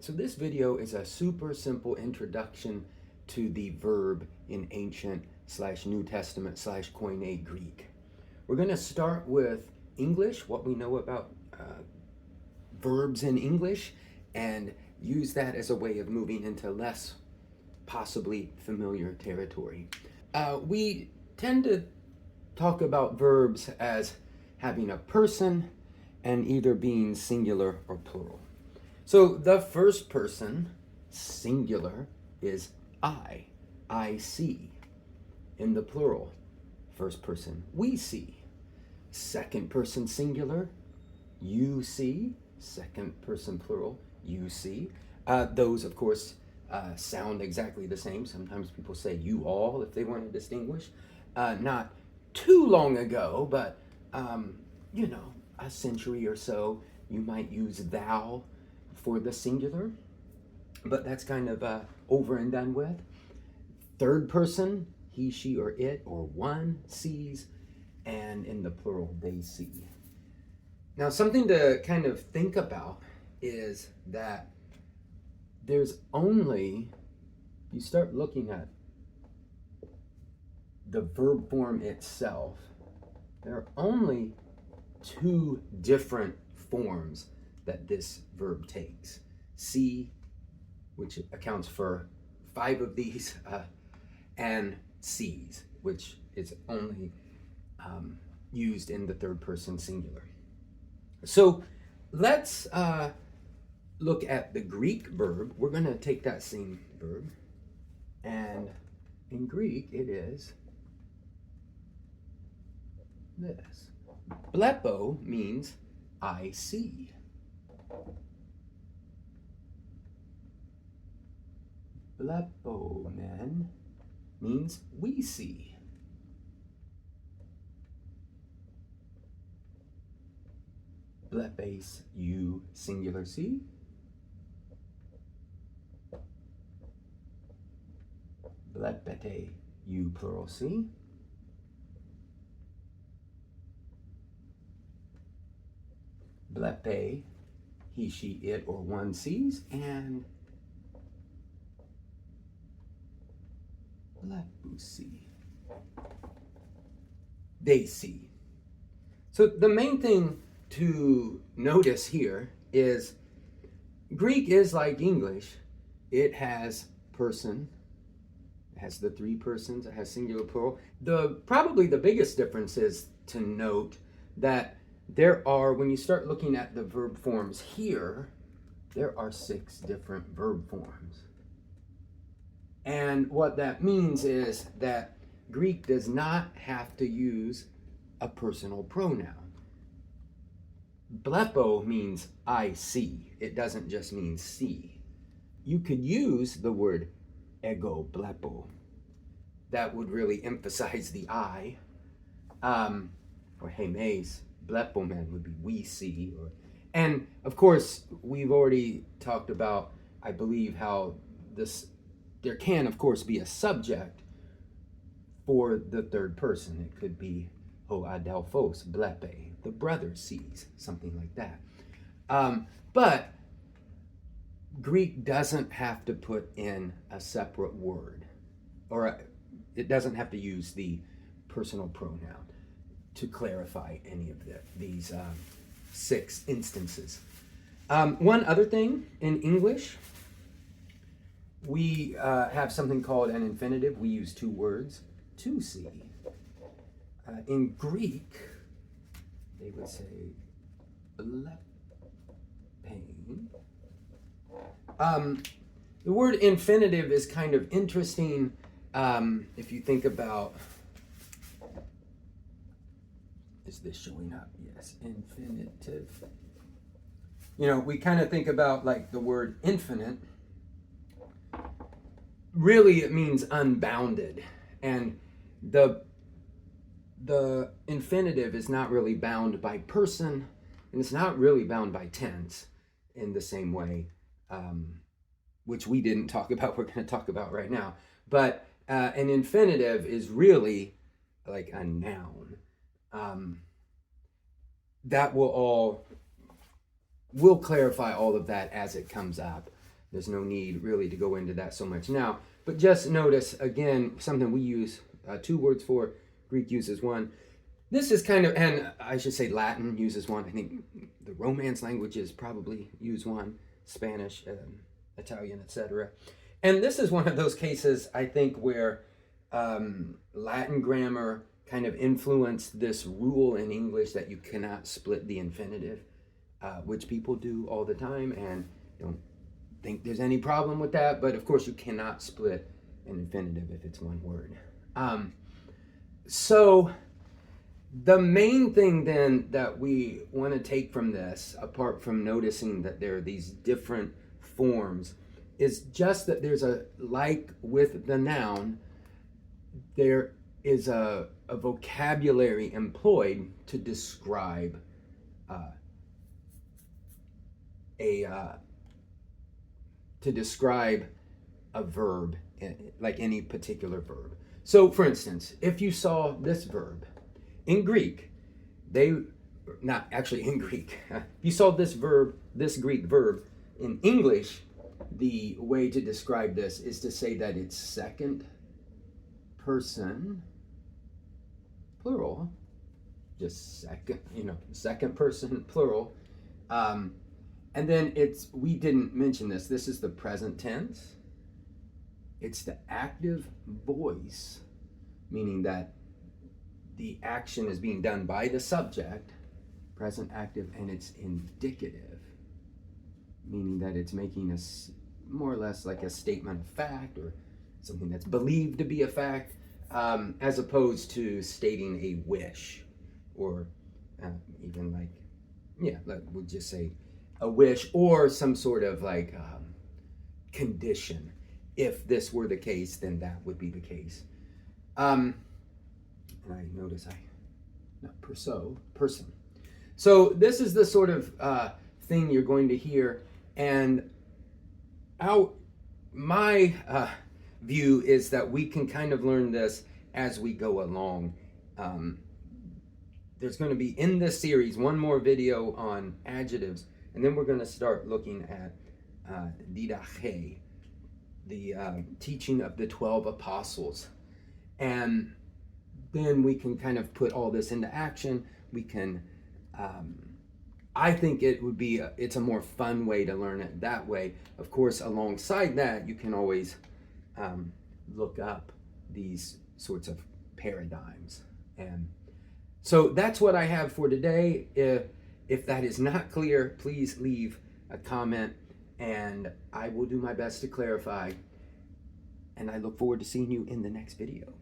So this video is a super simple introduction to the verb in ancient / New Testament / koine Greek. We're going to start with English, what we know about verbs in English, and use that as a way of moving into less possibly familiar territory. We tend to talk about verbs as having a person and either being singular or plural. So the first person, singular, is I see. In the plural, first person, we see. Second person, singular, you see. Second person, plural, you see. Those, of course, sound exactly the same. Sometimes people say you all if they want to distinguish. Not too long ago, but, a century or so, you might use thou for the singular, but that's kind of over and done with. Third person, he, she, or it, or one sees, and in the plural, they see. Now, something to kind of think about is that there's only, you start looking at the verb form itself, there are only two different forms that this verb takes. See, which accounts for 5 of these, and sees, which is only used in the third person singular. So let's look at the Greek verb. We're going to take that same verb, and in Greek it is this. Blepo means I see. Blepomen means we see. Blepes, you, singular see. Blepete, you, plural see. Blepe, he, she, it, or one sees. And blepusi, they see. So the main thing to notice here is Greek is like English. It has person, it has the 3 persons, it has singular, plural. Probably the biggest difference is to note that there are, when you start looking at the verb forms here, there are 6 different verb forms. And what that means is that Greek does not have to use a personal pronoun. Blepo means I see. It doesn't just mean see. You could use the word ego blepo. That would really emphasize the I. Or hemes, blepomen would be we see. And of course, we've already talked about, I believe, how there can, of course, be a subject for the third person. It could be ho adelphos, blepe, the brother sees, something like that. But Greek doesn't have to put in a separate word, or it doesn't have to use the personal pronoun to clarify any of these 6 instances. One other thing, in English, we have something called an infinitive. We use 2 words, to see. In Greek, they would say blepein. The word infinitive is kind of interesting if you think about, is this showing up? Yes, infinitive. We kind of think about like the word infinite. Really, it means unbounded. And the infinitive is not really bound by person, and it's not really bound by tense in the same way, which we didn't talk about, we're going to talk about right now. But an infinitive is really like a noun. That we'll clarify all of that as it comes up. there's no need really to go into that so much now. But just notice, again, something we use 2 words for, Greek uses 1. This is kind of, and I should say Latin uses 1. I think the Romance languages probably use 1, Spanish, Italian, etc. And this is one of those cases, I think, where Latin grammar kind of influenced this rule in English that you cannot split the infinitive, which people do all the time, and don't think there's any problem with that. But of course, you cannot split an infinitive if it's 1 word. So the main thing then that we want to take from this, apart from noticing that there are these different forms, is just that there's a, like with the noun, there is a vocabulary employed to describe a verb, like any particular verb. So for instance, if you saw this verb in Greek, not actually in Greek, if you saw this verb, this Greek verb in English, the way to describe this is to say that it's second person plural, just second person plural. And then we didn't mention this is the present tense. It's the active voice, meaning that the action is being done by the subject, present active, and it's indicative, meaning that it's making us more or less like a statement of fact or something that's believed to be a fact, as opposed to stating a wish, or even like we'll just say a wish or some sort of like condition. If this were the case, then that would be the case. And I notice person. So this is the sort of thing you're going to hear, and my view is that we can kind of learn this as we go along. There's going to be in this series 1 more video on adjectives, and then we're going to start looking at didache, the teaching of the 12 apostles. And then we can kind of put all this into action. We can, I think it's a more fun way to learn it that way. Of course, alongside that, you can always look up these sorts of paradigms. And so that's what I have for today. If that is not clear, please leave a comment, and I will do my best to clarify. And I look forward to seeing you in the next video.